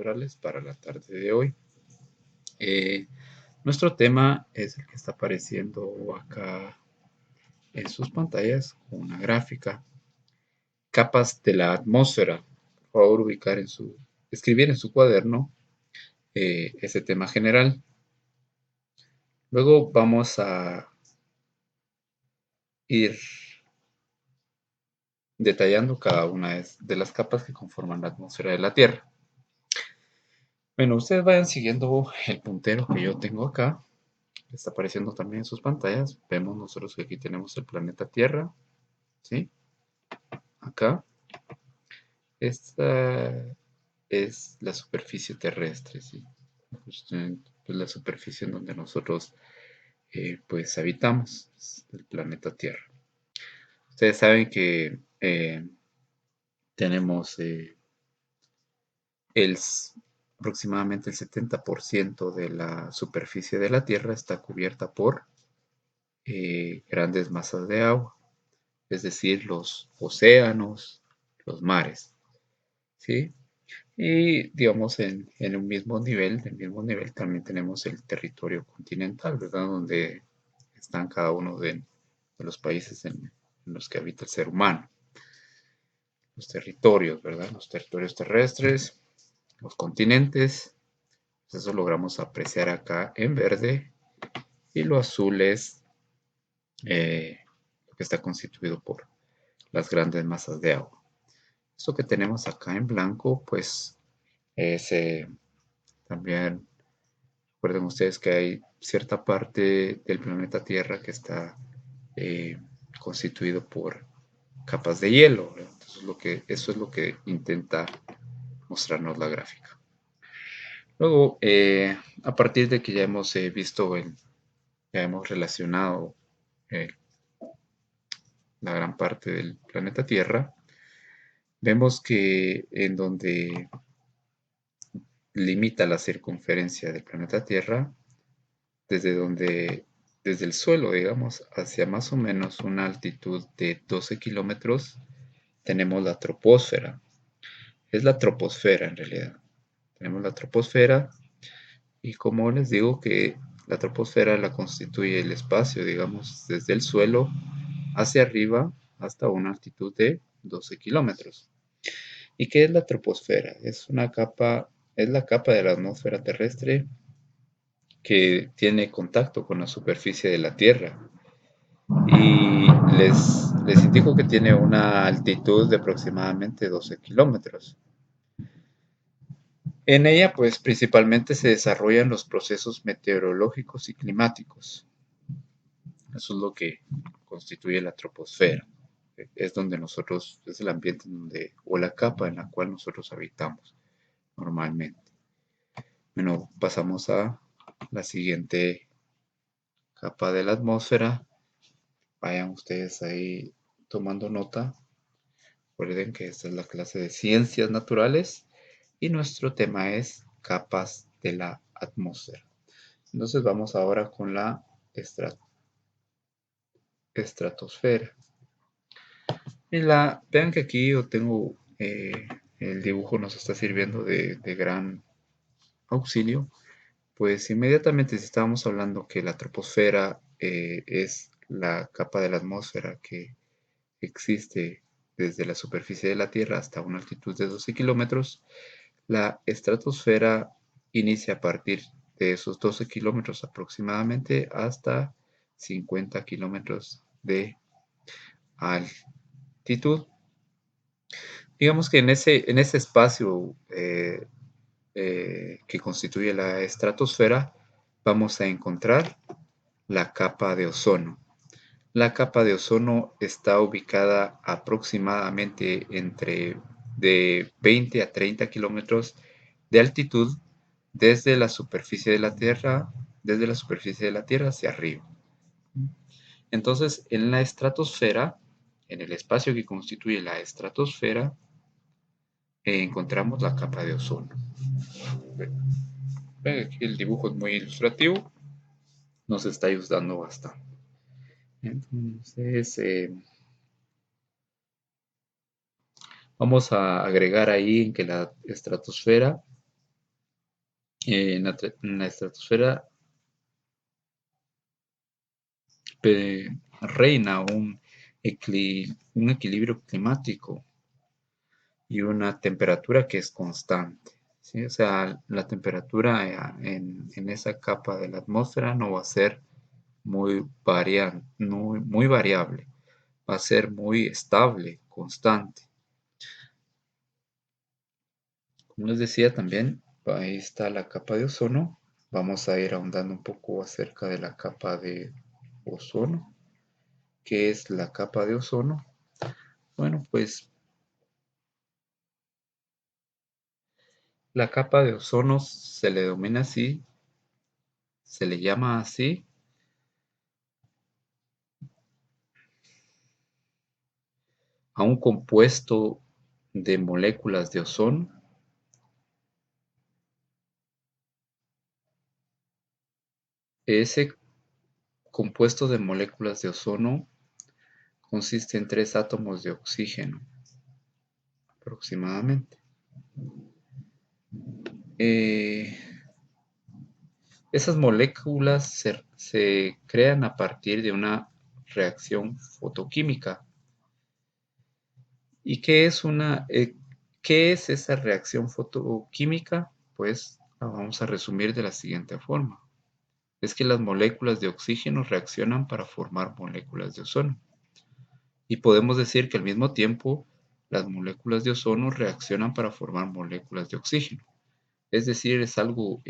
naturales para la tarde de hoy. Nuestro tema es el que está apareciendo acá en sus pantallas con una gráfica. Capas de la atmósfera. Por favor, escribir en su cuaderno ese tema general. Luego vamos a ir detallando cada una de las capas que conforman la atmósfera de la Tierra. Bueno, ustedes vayan siguiendo el puntero que yo tengo acá. Está apareciendo también en sus pantallas. Vemos nosotros que aquí tenemos el planeta Tierra. ¿Sí? Acá. Esta es la superficie terrestre. ¿Sí? Pues la superficie en donde nosotros pues habitamos, el planeta Tierra. Ustedes saben que tenemos aproximadamente el 70% de la superficie de la Tierra está cubierta por grandes masas de agua, es decir, los océanos, los mares, ¿sí? Y digamos en un mismo nivel, también tenemos el territorio continental, ¿verdad? Donde están cada uno de los países en los que habita el ser humano. Los territorios, ¿verdad? Los territorios terrestres, los continentes. Eso logramos apreciar acá en verde. Y lo azul es lo que está constituido por las grandes masas de agua. Esto que tenemos acá en blanco, pues es también, recuerden ustedes que hay cierta parte del planeta Tierra que está constituido por capas de hielo. Entonces, eso es lo que intenta mostrarnos la gráfica. Luego, a partir de que ya hemos visto, ya hemos relacionado eh, la gran parte del planeta Tierra, vemos que en donde limita la circunferencia del planeta Tierra, desde el suelo, digamos, hacia más o menos una altitud de 12 kilómetros, tenemos la troposfera. Es la troposfera en realidad. Tenemos la troposfera y como les digo que la troposfera la constituye el espacio, digamos, desde el suelo hacia arriba hasta una altitud de 12 kilómetros. ¿Y qué es la troposfera? Es la capa de la atmósfera terrestre que tiene contacto con la superficie de la Tierra. Y les indico que tiene una altitud de aproximadamente 12 kilómetros. En ella, pues, principalmente se desarrollan los procesos meteorológicos y climáticos. Eso es lo que constituye la troposfera. Es el ambiente o la capa en la cual nosotros habitamos normalmente. Bueno, pasamos a la siguiente capa de la atmósfera. Vayan ustedes ahí tomando nota. Recuerden que esta es la clase de ciencias naturales y nuestro tema es capas de la atmósfera. Entonces vamos ahora con la estratosfera. Vean que aquí yo tengo el dibujo nos está sirviendo de gran auxilio. Pues inmediatamente si estábamos hablando que la troposfera es la capa de la atmósfera que existe desde la superficie de la Tierra hasta una altitud de 12 kilómetros, la estratosfera inicia a partir de esos 12 kilómetros aproximadamente hasta 50 kilómetros de altitud. Digamos que en ese espacio que constituye la estratosfera, vamos a encontrar la capa de ozono. La capa de ozono está ubicada aproximadamente de 20 a 30 kilómetros de altitud desde la superficie de la Tierra, hacia arriba. Entonces, en la estratosfera, en el espacio que constituye la estratosfera, encontramos la capa de ozono. Ven, aquí el dibujo es muy ilustrativo, nos está ayudando bastante. Entonces, vamos a agregar ahí en que la estratosfera En la estratosfera reina un equilibrio climático y una temperatura que es constante, ¿sí? O sea, la temperatura en esa capa de la atmósfera no va a ser muy variable, va a ser muy estable, constante. Como les decía también, ahí está la capa de ozono. Vamos a ir ahondando un poco acerca de la capa de ozono. ¿Qué es la capa de ozono? Bueno, pues la capa de ozono se le denomina así, se le llama así a un compuesto de moléculas de ozono. Ese compuesto de moléculas de ozono consiste en 3 átomos de oxígeno aproximadamente. Eh, Esas moléculas se crean a partir de una reacción fotoquímica. ¿Y qué es esa reacción fotoquímica? Pues la vamos a resumir de la siguiente forma. Es que las moléculas de oxígeno reaccionan para formar moléculas de ozono. Y podemos decir que al mismo tiempo las moléculas de ozono reaccionan para formar moléculas de oxígeno. Es decir, es algo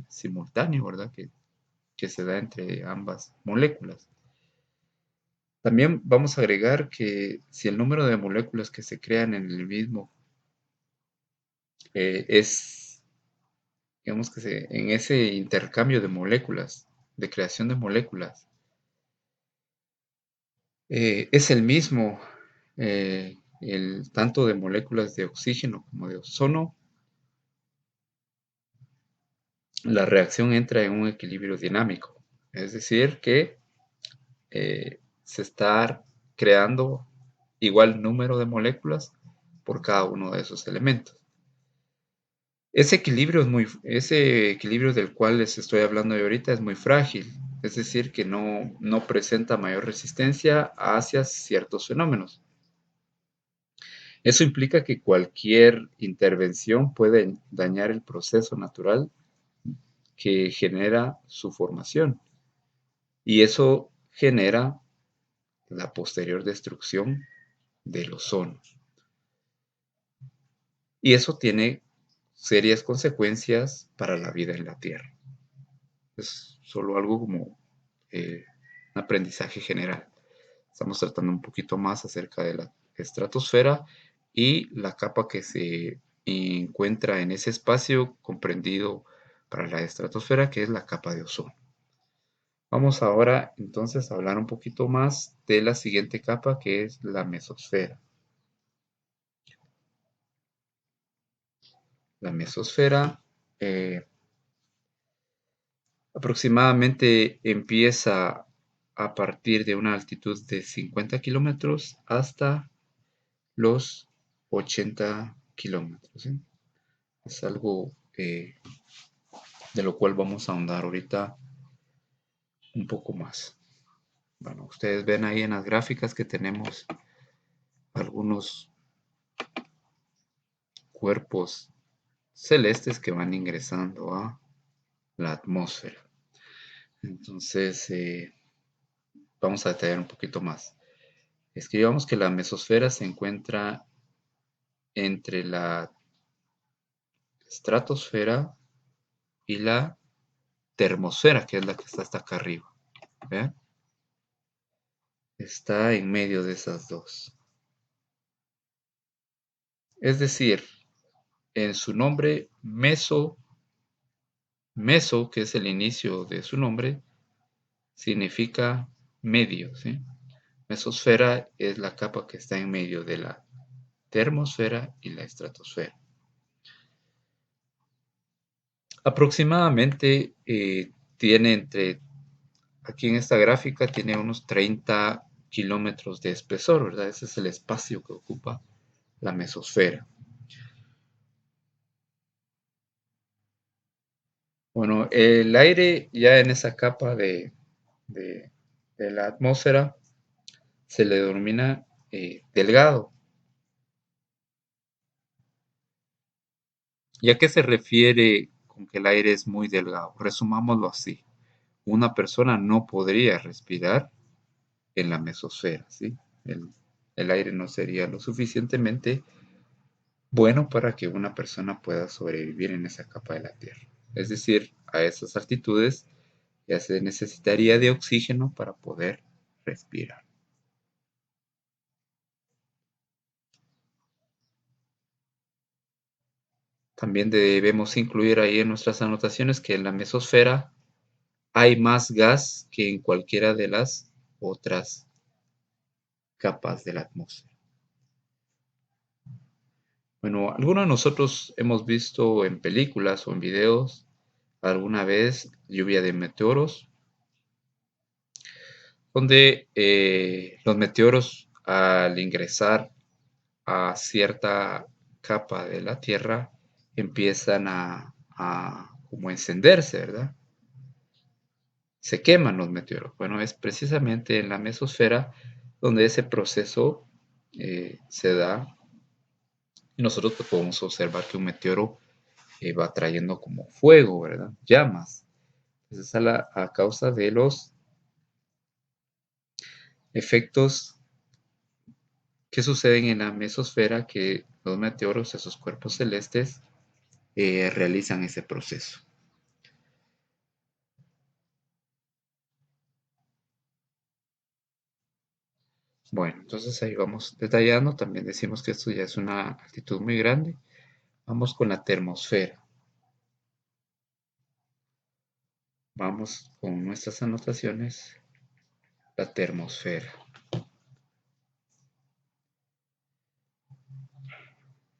simultáneo, ¿verdad? Que se da entre ambas moléculas. También vamos a agregar que si el número de moléculas que se crean en el mismo es, digamos que en ese intercambio de moléculas, de creación de moléculas, es el mismo, tanto de moléculas de oxígeno como de ozono, la reacción entra en un equilibrio dinámico. Es decir, que se está creando igual número de moléculas por cada uno de esos elementos. Ese equilibrio del cual les estoy hablando de ahorita es muy frágil, es decir, que no presenta mayor resistencia hacia ciertos fenómenos. Eso implica que cualquier intervención puede dañar el proceso natural que genera su formación, y eso genera la posterior destrucción del ozono. Y eso tiene serias consecuencias para la vida en la Tierra. Es solo algo como un aprendizaje general. Estamos tratando un poquito más acerca de la estratosfera y la capa que se encuentra en ese espacio comprendido para la estratosfera, que es la capa de ozono. Vamos ahora entonces a hablar un poquito más de la siguiente capa, que es la mesosfera. La mesosfera aproximadamente empieza a partir de una altitud de 50 kilómetros hasta los 80 kilómetros, ¿sí? Es algo de lo cual vamos a ahondar ahorita un poco más. Bueno, ustedes ven ahí en las gráficas que tenemos algunos cuerpos celestes que van ingresando a la atmósfera. Entonces, vamos a detallar un poquito más. Escribamos que la mesosfera se encuentra entre la estratosfera y la termosfera, que es la que está hasta acá arriba. ¿Vean? Está en medio de esas dos. Es decir, en su nombre meso, que es el inicio de su nombre, significa medio, ¿sí? Mesosfera es la capa que está en medio de la termosfera y la estratosfera. Aproximadamente aquí en esta gráfica tiene unos 30 kilómetros de espesor, ¿verdad? Ese es el espacio que ocupa la mesosfera. Bueno, el aire ya en esa capa de- de la atmósfera se le denomina delgado. ¿Y a qué se refiere con que el aire es muy delgado? Resumámoslo así. Una persona no podría respirar en la mesosfera, ¿sí? El aire no sería lo suficientemente bueno para que una persona pueda sobrevivir en esa capa de la Tierra. Es decir, a esas altitudes ya se necesitaría de oxígeno para poder respirar. También debemos incluir ahí en nuestras anotaciones que en la mesosfera hay más gas que en cualquiera de las otras capas de la atmósfera. Bueno, algunos de nosotros hemos visto en películas o en videos alguna vez lluvia de meteoros, donde los meteoros al ingresar a cierta capa de la Tierra empiezan a como encenderse, ¿verdad? Se queman los meteoros. Bueno, es precisamente en la mesosfera donde ese proceso se da y nosotros pues, podemos observar que un meteoro va trayendo como fuego, ¿verdad? Llamas. Entonces, a causa de los efectos que suceden en la mesosfera, que los meteoros, esos cuerpos celestes, realizan ese proceso. Bueno, entonces ahí vamos detallando. También decimos que esto ya es una altitud muy grande. Vamos con la termosfera. Vamos con nuestras anotaciones. La termosfera.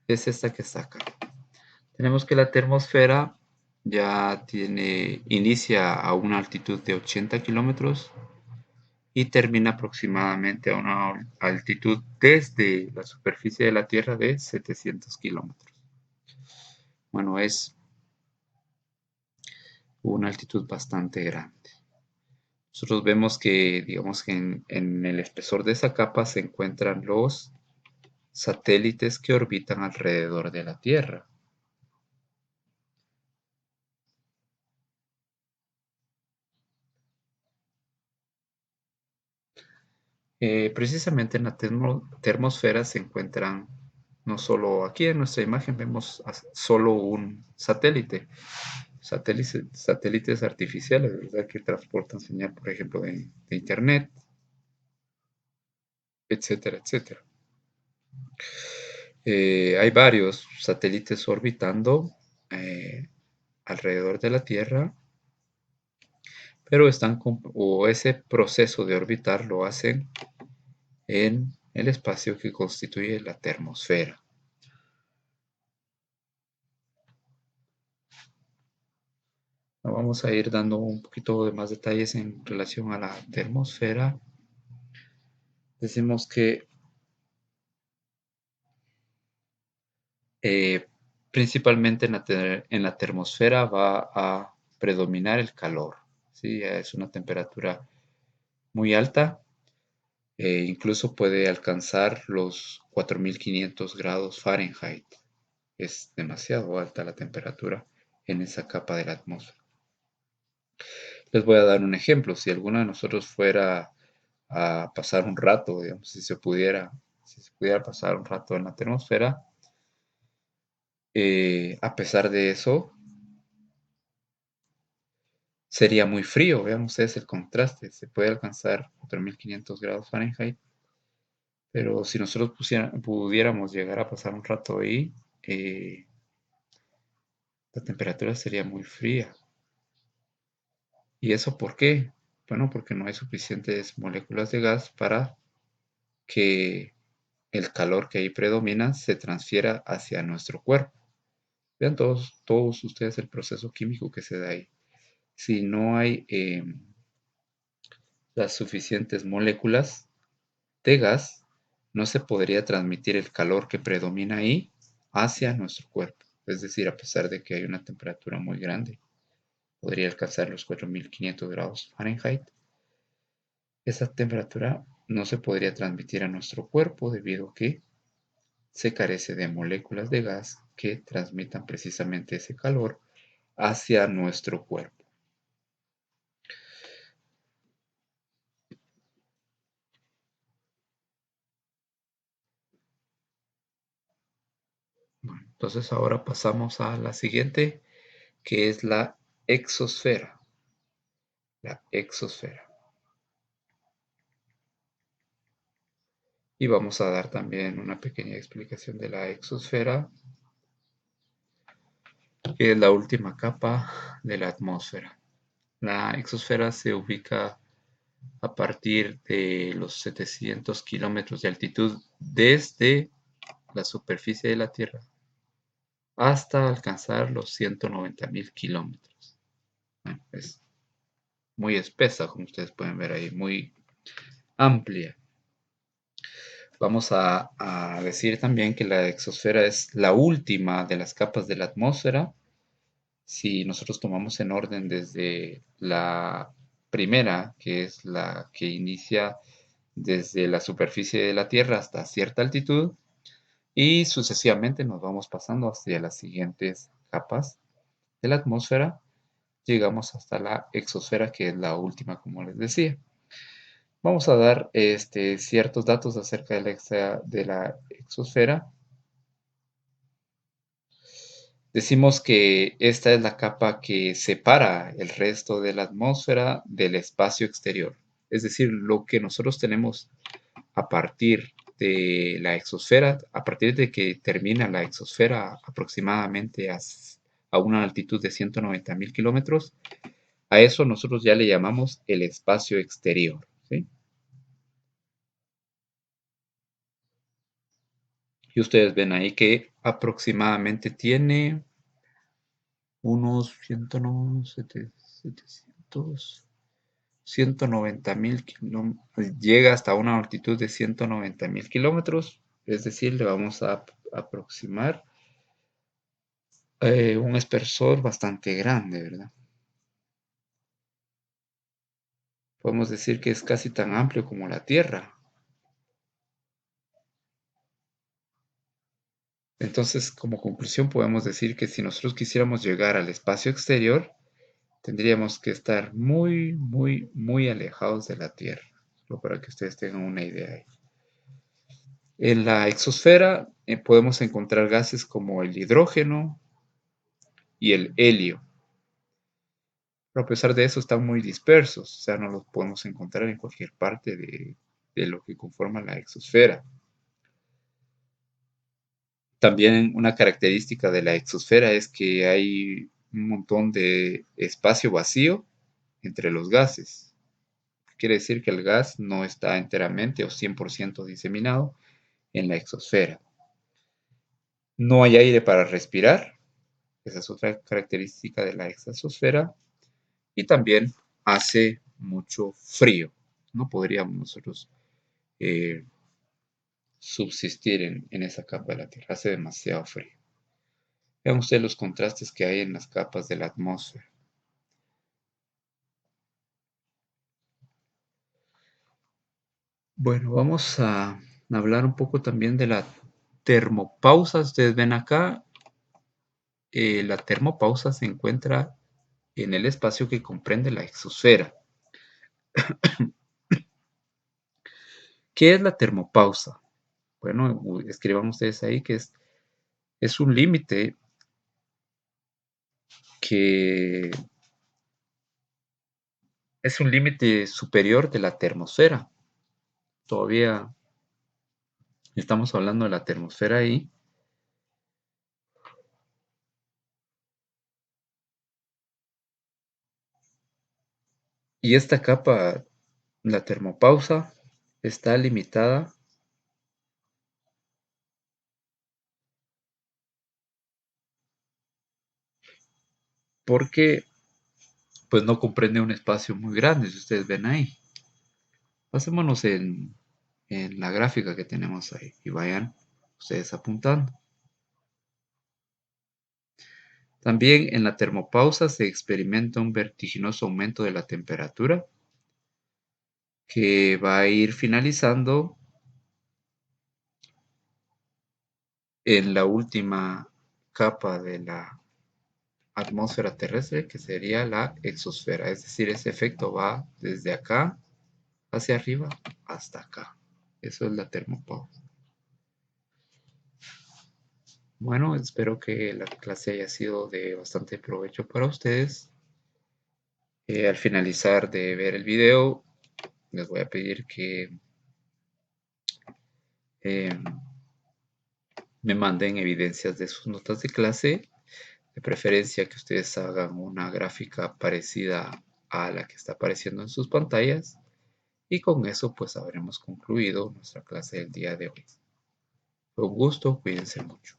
Es esta que está acá. Tenemos que la termosfera ya inicia a una altitud de 80 kilómetros y termina aproximadamente a una altitud desde la superficie de la Tierra de 700 kilómetros. Bueno, es una altitud bastante grande. Nosotros vemos que, digamos que en el espesor de esa capa se encuentran los satélites que orbitan alrededor de la Tierra. Precisamente en la termosfera se encuentran, no solo aquí en nuestra imagen vemos solo un satélite, satélites artificiales, ¿verdad? Que transportan señal, por ejemplo, de Internet, etcétera, etcétera. Hay varios satélites orbitando alrededor de la Tierra, pero o ese proceso de orbitar lo hacen en el espacio que constituye la termosfera. Vamos a ir dando un poquito de más detalles en relación a la termosfera. Decimos que eh, principalmente en la termosfera va a predominar el calor. ¿Sí? Es una temperatura muy alta, incluso puede alcanzar los 4500 grados Fahrenheit. Es demasiado alta la temperatura en esa capa de la atmósfera. Les voy a dar un ejemplo. Si alguno de nosotros fuera a pasar un rato, digamos, si se pudiera pasar un rato en la atmósfera, a pesar de eso, sería muy frío. Vean ustedes el contraste. Se puede alcanzar 4500 grados Fahrenheit, pero si nosotros pudiéramos llegar a pasar un rato ahí, eh, la temperatura sería muy fría. ¿Y eso por qué? Bueno, porque no hay suficientes moléculas de gas para que el calor que ahí predomina se transfiera hacia nuestro cuerpo. Vean todos ustedes el proceso químico que se da ahí. Si no hay las suficientes moléculas de gas, no se podría transmitir el calor que predomina ahí hacia nuestro cuerpo. Es decir, a pesar de que hay una temperatura muy grande. podría alcanzar los 4500 grados Fahrenheit. Esa temperatura no se podría transmitir a nuestro cuerpo debido a que se carece de moléculas de gas que transmitan precisamente ese calor hacia nuestro cuerpo. Bueno, entonces ahora pasamos a la siguiente, que es la exosfera. La exosfera. Y vamos a dar también una pequeña explicación de la exosfera, que es la última capa de la atmósfera. La exosfera se ubica a partir de los 700 kilómetros de altitud desde la superficie de la Tierra hasta alcanzar los 190.000 kilómetros. Bueno, es muy espesa, como ustedes pueden ver ahí, muy amplia. Vamos a decir también que la exosfera es la última de las capas de la atmósfera. Si nosotros tomamos en orden desde la primera, que es la que inicia desde la superficie de la Tierra hasta cierta altitud, y sucesivamente nos vamos pasando hacia las siguientes capas de la atmósfera, llegamos hasta la exosfera, que es la última, como les decía. Vamos a dar ciertos datos acerca de la exosfera. Decimos que esta es la capa que separa el resto de la atmósfera del espacio exterior. Es decir, lo que nosotros tenemos a partir de la exosfera, a partir de que termina la exosfera aproximadamente a una altitud de 190.000 kilómetros, a eso nosotros ya le llamamos el espacio exterior, ¿sí? Y ustedes ven ahí que aproximadamente tiene unos 190.000 kilómetros, llega hasta una altitud de 190.000 kilómetros, es decir, le vamos a aproximar un espesor bastante grande, ¿verdad? Podemos decir que es casi tan amplio como la Tierra. Entonces, como conclusión, podemos decir que si nosotros quisiéramos llegar al espacio exterior, tendríamos que estar muy, muy, muy alejados de la Tierra. Solo para que ustedes tengan una idea ahí. En la exosfera podemos encontrar gases como el hidrógeno y el helio. Pero a pesar de eso están muy dispersos, o sea, no los podemos encontrar en cualquier parte de lo que conforma la exosfera. También una característica de la exosfera es que hay un montón de espacio vacío entre los gases. Quiere decir que el gas no está enteramente o 100% diseminado en la exosfera. No hay aire para respirar, esa es otra característica de la exosfera, y también hace mucho frío. No podríamos nosotros eh, subsistir en esa capa de la Tierra, hace demasiado frío. Vean ustedes los contrastes que hay en las capas de la atmósfera. Bueno, vamos a hablar un poco también de la termopausa. Ustedes ven acá, la termopausa se encuentra en el espacio que comprende la exosfera. ¿Qué es la termopausa? Bueno, escriban ustedes ahí que es un límite que es un límite superior de la termosfera. Todavía estamos hablando de la termosfera ahí. Y esta capa, la termopausa, está limitada porque pues no comprende un espacio muy grande, si ustedes ven ahí. Pasémonos en la gráfica que tenemos ahí y vayan ustedes apuntando. También en la termopausa se experimenta un vertiginoso aumento de la temperatura que va a ir finalizando en la última capa de la atmósfera terrestre, que sería la exosfera. Es decir, ese efecto va desde acá hacia arriba hasta acá. Eso es la termopausa. Bueno, espero que la clase haya sido de bastante provecho para ustedes. Al finalizar de ver el video, les voy a pedir que eh, me manden evidencias de sus notas de clase. De preferencia que ustedes hagan una gráfica parecida a la que está apareciendo en sus pantallas. Y con eso pues habremos concluido nuestra clase del día de hoy. Fue un gusto, cuídense mucho.